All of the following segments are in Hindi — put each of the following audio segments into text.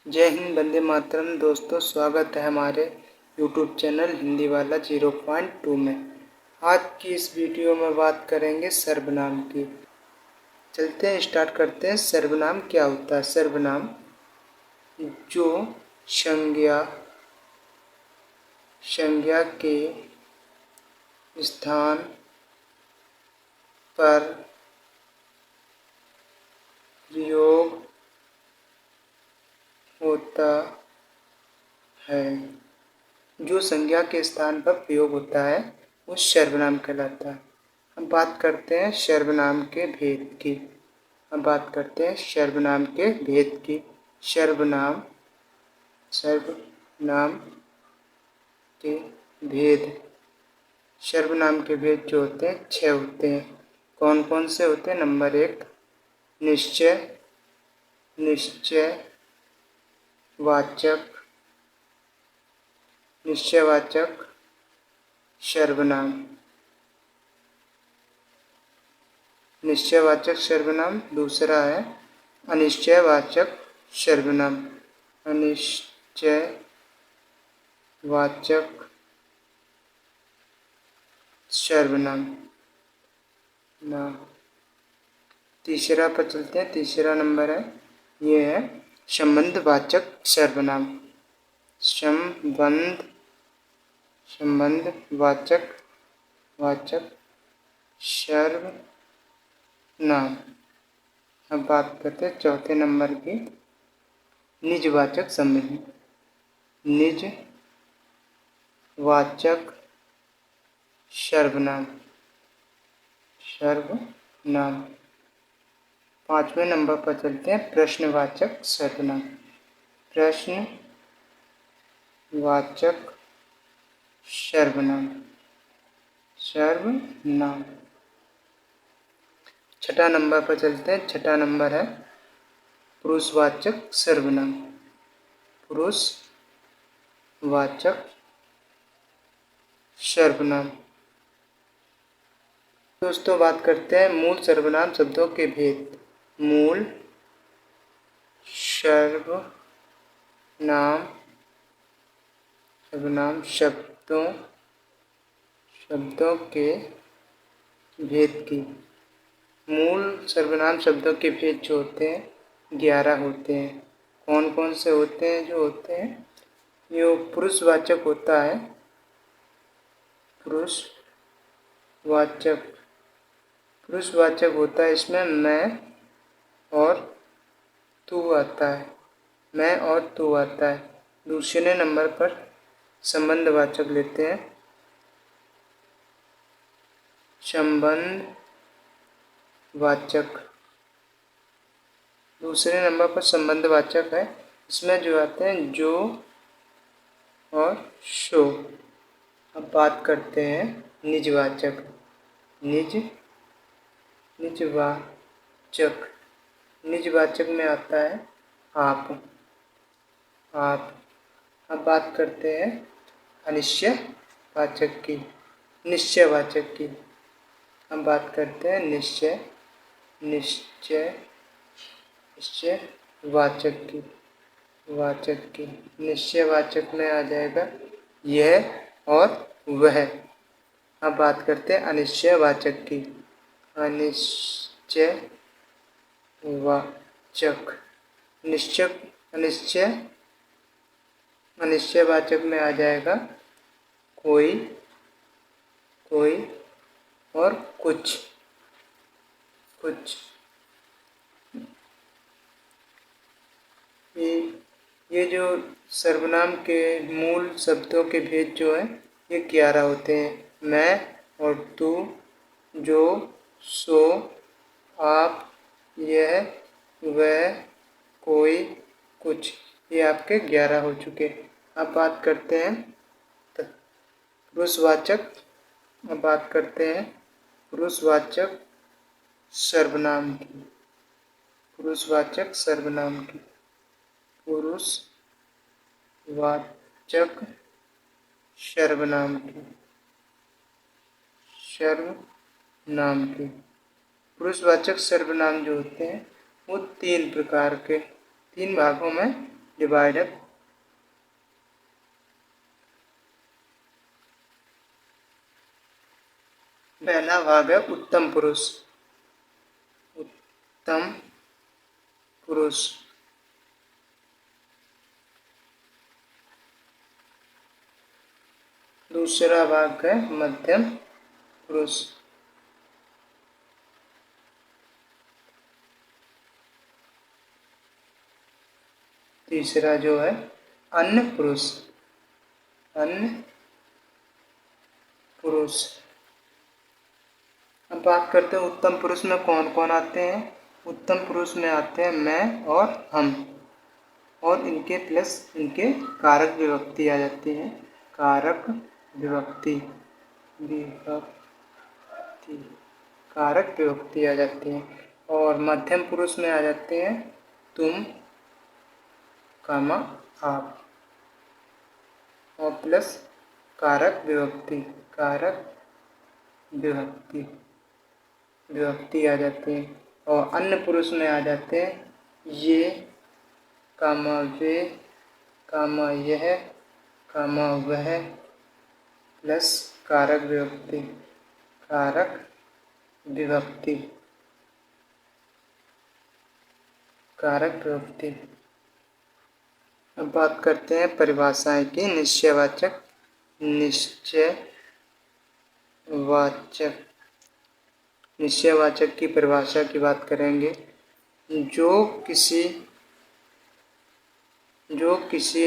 जय हिंद, वंदे मातरम। दोस्तों, स्वागत है हमारे YouTube चैनल हिंदी वाला 0.2 में। आज की इस वीडियो में बात करेंगे सर्वनाम की। चलते हैं, स्टार्ट करते हैं। सर्वनाम क्या होता है? सर्वनाम जो संज्ञा के स्थान पर प्रयोग होता है, जो संज्ञा के स्थान पर प्रयोग होता है वो सर्वनाम कहलाता है। अब बात करते हैं सर्वनाम के भेद की। सर्वनाम के भेद सर्वनाम के भेद जो होते हैं 6 होते हैं। कौन कौन से होते हैं? नंबर 1, निश्चयवाचक सर्वनाम। निश्चयवाचक सर्वनाम। दूसरा है अनिश्चयवाचक सर्वनाम। तीसरा पर चलते हैं। तीसरा नंबर है, ये है संबंधवाचक सर्वनाम। संबंधवाचक सर्वनाम। अब बात करते हैं चौथे नंबर की, निजवाचक संबंध। निजवाचक सर्वनाम। पांचवें नंबर पर चलते हैं, प्रश्नवाचक सर्वनाम। सर्वनाम। छठा नंबर पर चलते हैं। छठा नंबर है पुरुषवाचक सर्वनाम। दोस्तों, बात करते हैं मूल सर्वनाम शब्दों के भेद। मूल सर्वनाम शब्दों के भेद की। मूल सर्वनाम शब्दों के भेद जो होते हैं 11 होते हैं। कौन कौन से होते हैं? जो होते हैं, ये पुरुषवाचक होता है। पुरुषवाचक होता है। इसमें मैं और तू आता है। दूसरे नंबर पर संबंधवाचक लेते हैं। दूसरे नंबर पर संबंधवाचक है। इसमें जो आते हैं जो और सो। अब बात करते हैं निजवाचक। निजवाचक में आता है आप। अब बात करते हैं निश्चयवाचक की। अब बात करते हैं निश्चयवाचक की। निश्चयवाचक में आ जाएगा यह और वह। अब बात करते हैं अनिश्चयवाचक की। अनिश्चयवाचक में आ जाएगा कोई और कुछ। ये जो सर्वनाम के मूल शब्दों के भेद जो हैं ये 11 होते हैं। मैं और तू, जो, सो, आप, यह, वह, कोई, कुछ। ये आपके 11 हो चुके। अब बात करते हैं पुरुषवाचक। सर्वनाम की। पुरुषवाचक सर्वनाम की। पुरुषवाचक सर्वनाम जो होते हैं वो 3 भागों में डिवाइडेड पहला भाग है उत्तम पुरुष। उत्तम पुरुष। दूसरा भाग है मध्यम पुरुष। तीसरा जो है अन्य पुरुष। अन्य पुरुष। अब बात करते हैं उत्तम पुरुष में कौन कौन आते हैं। उत्तम पुरुष में आते हैं मैं और हम, और इनके प्लस इनके कारक विभक्ति आ जाती है। कारक विभक्ति विभक्ति कारक विभक्ति आ जाती है। और मध्यम पुरुष में आ जाते हैं तुम, कामा, आप, और प्लस कारक विभक्ति। कारक विभक्ति विभक्ति आ जाती है। और अन्य पुरुष में आ जाते हैं ये, कामा वे, कामा यह, कामा वह, प्लस कारक विभक्ति। कारक विभक्ति कारक विभक्ति। अब बात करते हैं परिभाषाएं की। निश्चयवाचक। निश्चयवाचक की परिभाषा की बात करेंगे। जो किसी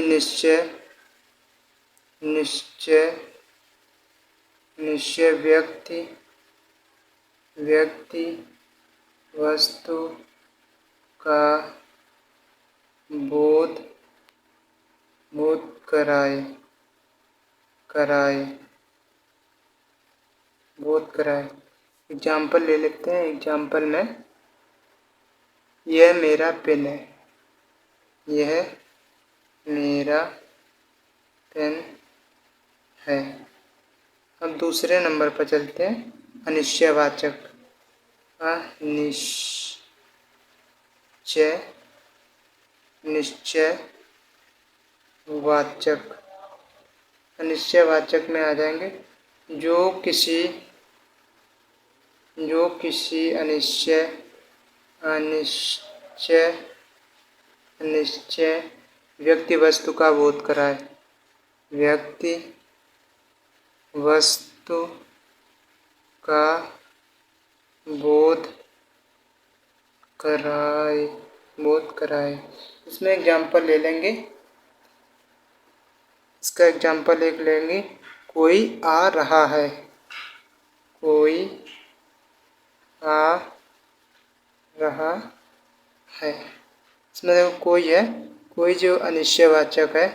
निश्चय व्यक्ति वस्तु का बोध कराए। एग्जाम्पल ले लेते हैं। एग्जाम्पल में यह मेरा पेन है। यह मेरा पेन है। अब दूसरे नंबर पर चलते हैं। अनिश्चयवाचक। अनिश्चयवाचक में आ जाएंगे जो किसी अनिश्चय व्यक्ति वस्तु का बोध कराए। व्यक्ति वस्तु का बोध कराए। इसमें एग्जाम्पल ले लेंगे। इसका एग्जाम्पल एक लेंगे। कोई आ रहा है। कोई आ रहा है। इसमें देखो कोई है। कोई जो अनिश्चयवाचक है।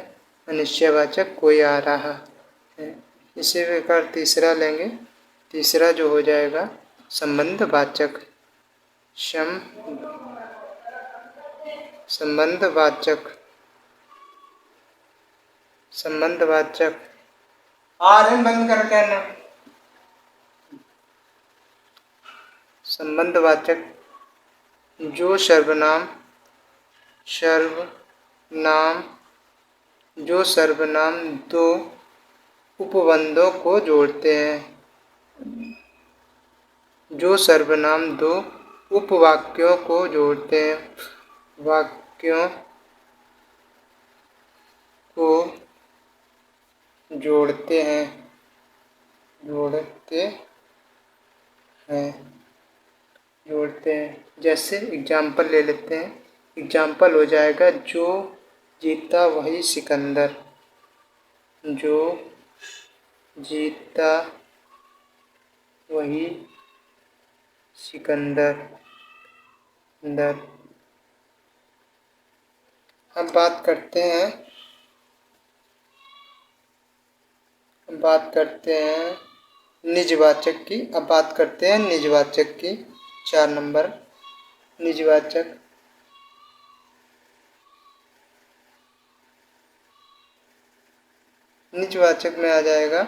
अनिश्चयवाचक कोई आ रहा है। इसी प्रकार तीसरा लेंगे। तीसरा जो हो जाएगा संबंधवाचक। संबंधवाचक आरन बंद कर कहना। संबंधवाचक जो सर्वनाम दो उपबंधों को जोड़ते हैं। जो सर्वनाम दो उपवाक्यों को जोड़ते हैं। वाक्यों को जोड़ते हैं। जैसे एग्जाम्पल ले लेते हैं। एग्जाम्पल हो जाएगा जो जीता वही सिकंदर। जो जीता वही सिकंदर। अब बात करते हैं निजवाचक की। अब बात करते हैं निजवाचक की। 4 नंबर निजवाचक। निजवाचक में आ जाएगा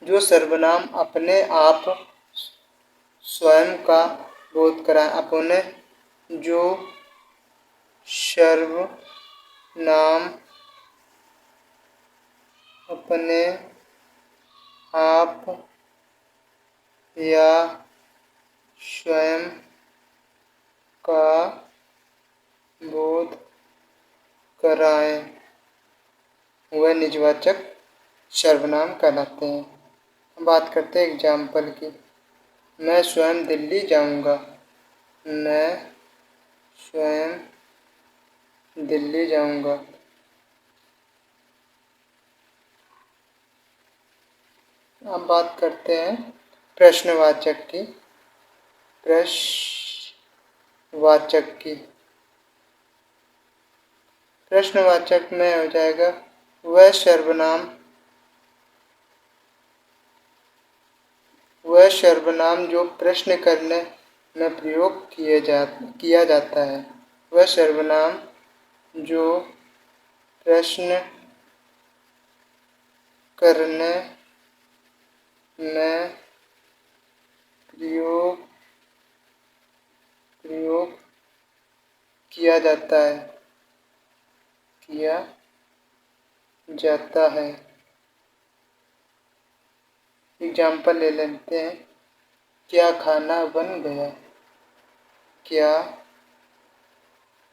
जो सर्वनाम अपने आप स्वयं का बोध कराए। अपने जो सर्वनाम अपने आप या स्वयं का बोध कराए वह निजवाचक सर्वनाम कहलाते हैं। हम बात करते हैं एग्जाम्पल की। मैं स्वयं दिल्ली जाऊंगा। मैं स्वयं दिल्ली जाऊंगा। अब बात करते हैं प्रश्नवाचक की। प्रश्नवाचक की प्रश्नवाचक में हो जाएगा वह सर्वनाम जो प्रश्न करने में प्रयोग किया जाता है। वह सर्वनाम जो प्रश्न करने में प्रयोग किया जाता है। एग्जाम्पल ले लेते हैं। क्या खाना बन गया। क्या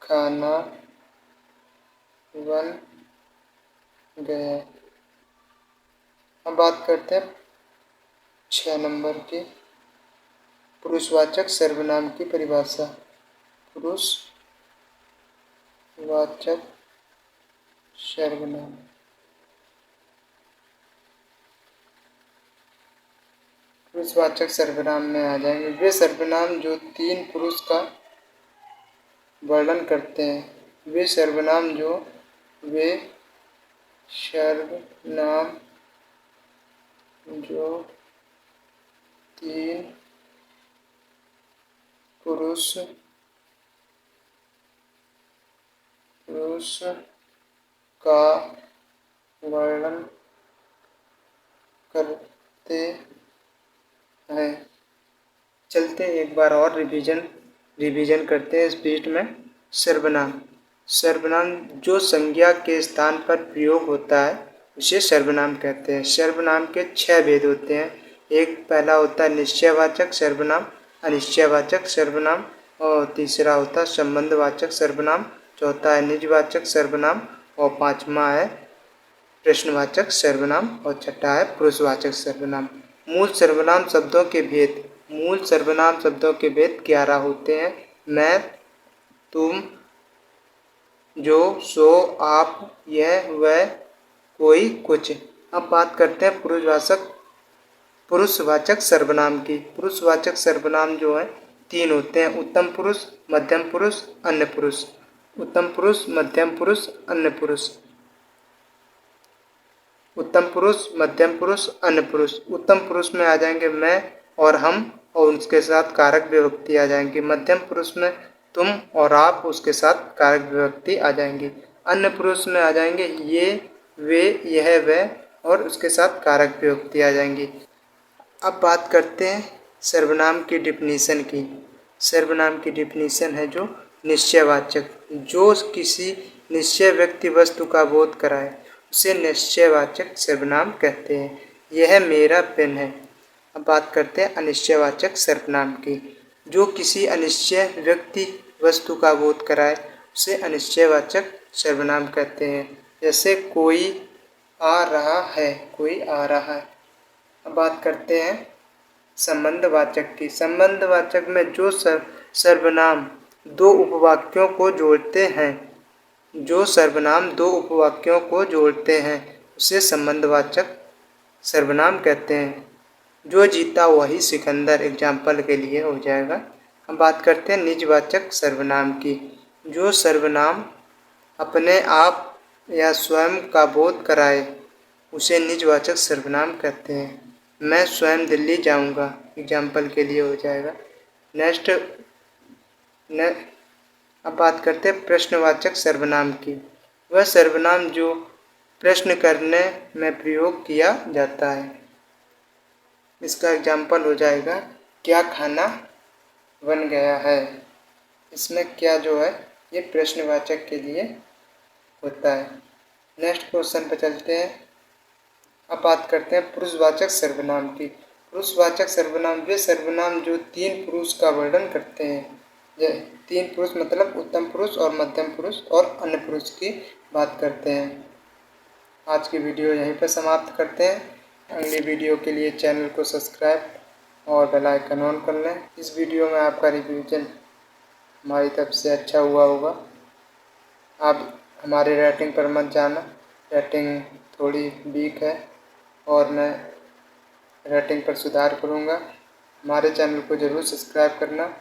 खाना बन गया। अब बात करते हैं 6 नंबर की पुरुषवाचक सर्वनाम की परिभाषा। पुरुषवाचक सर्वनाम। पुरुषवाचक सर्वनाम में आ जाएंगे वे सर्वनाम जो 3 पुरुष का वर्णन करते हैं। वे सर्वनाम जो 3 पुरुष का वर्णन करते हैं। चलते एक बार और रिवीजन करते हैं स्पीड में। सर्वनाम जो संज्ञा के स्थान पर प्रयोग होता है उसे सर्वनाम कहते हैं। सर्वनाम के 6 भेद होते हैं। एक पहला होता है निश्चयवाचक सर्वनाम, अनिश्चयवाचक सर्वनाम, और तीसरा होता है संबंधवाचक सर्वनाम, चौथा है निजवाचक सर्वनाम, और पांचवा है प्रश्नवाचक सर्वनाम, और छठा है पुरुषवाचक सर्वनाम। मूल सर्वनाम शब्दों के भेद 11 होते हैं। मैं, तुम, जो, सो, आप, यह, वह, कोई, कुछ। अब बात करते हैं पुरुषवाचक सर्वनाम की। पुरुषवाचक सर्वनाम जो है 3 होते हैं। उत्तम पुरुष, मध्यम पुरुष, अन्य पुरुष। उत्तम पुरुष, मध्यम पुरुष, अन्य पुरुष। उत्तम पुरुष, मध्यम पुरुष, अन्य पुरुष। उत्तम पुरुष में आ जाएंगे मैं और हम, और उसके साथ कारक विभक्ति आ जाएंगी। मध्यम पुरुष में तुम और आप, उसके साथ कारक विभक्ति आ जाएंगी। अन्य पुरुष में आ जाएंगे ये, वे, यह, वह, और उसके साथ कारक विभक्ति आ जाएंगी। अब बात करते हैं सर्वनाम की डिफिनीशन की। सर्वनाम की डिफिनीशन है जो निश्चयवाचक, जो किसी निश्चय व्यक्ति वस्तु का बोध कराए उसे निश्चयवाचक सर्वनाम कहते हैं। यह मेरा पेन है। अब बात करते हैं अनिश्चयवाचक सर्वनाम की। जो किसी अनिश्चय व्यक्ति वस्तु का बोध कराए उसे अनिश्चयवाचक सर्वनाम कहते हैं। जैसे कोई आ रहा है, कोई आ रहा है। अब बात करते हैं संबंधवाचक की। संबंधवाचक में जो सर्वनाम 2 उपवाक्यों को जोड़ते हैं, जो सर्वनाम 2 उपवाक्यों को जोड़ते हैं उसे संबंधवाचक सर्वनाम कहते हैं। जो जीता वही सिकंदर एग्जाम्पल के लिए हो जाएगा। हम बात करते हैं निजवाचक सर्वनाम की। जो सर्वनाम अपने आप या स्वयं का बोध कराए उसे निजवाचक सर्वनाम कहते हैं। मैं स्वयं दिल्ली जाऊंगा एग्जाम्पल के लिए हो जाएगा। अब बात करते हैं प्रश्नवाचक सर्वनाम की। वह सर्वनाम जो प्रश्न करने में प्रयोग किया जाता है। इसका एग्जाम्पल हो जाएगा क्या खाना बन गया है। इसमें क्या जो है ये प्रश्नवाचक के लिए होता है। नेक्स्ट क्वेश्चन पे चलते हैं। अब बात करते हैं पुरुषवाचक सर्वनाम की। पुरुषवाचक सर्वनाम वे सर्वनाम जो तीन पुरुष का वर्णन करते हैं। तीन पुरुष मतलब उत्तम पुरुष और मध्यम पुरुष और अन्य पुरुष की बात करते हैं। आज की वीडियो यहीं पर समाप्त करते हैं। अगली वीडियो के लिए चैनल को सब्सक्राइब और बेल आइकन ऑन कर लें। इस वीडियो में आपका रिवीजन हमारी तरफ से अच्छा हुआ होगा। आप हमारे रेटिंग पर मत जाना, रेटिंग थोड़ी वीक है और मैं रेटिंग पर सुधार करूँगा। हमारे चैनल को ज़रूर सब्सक्राइब करना।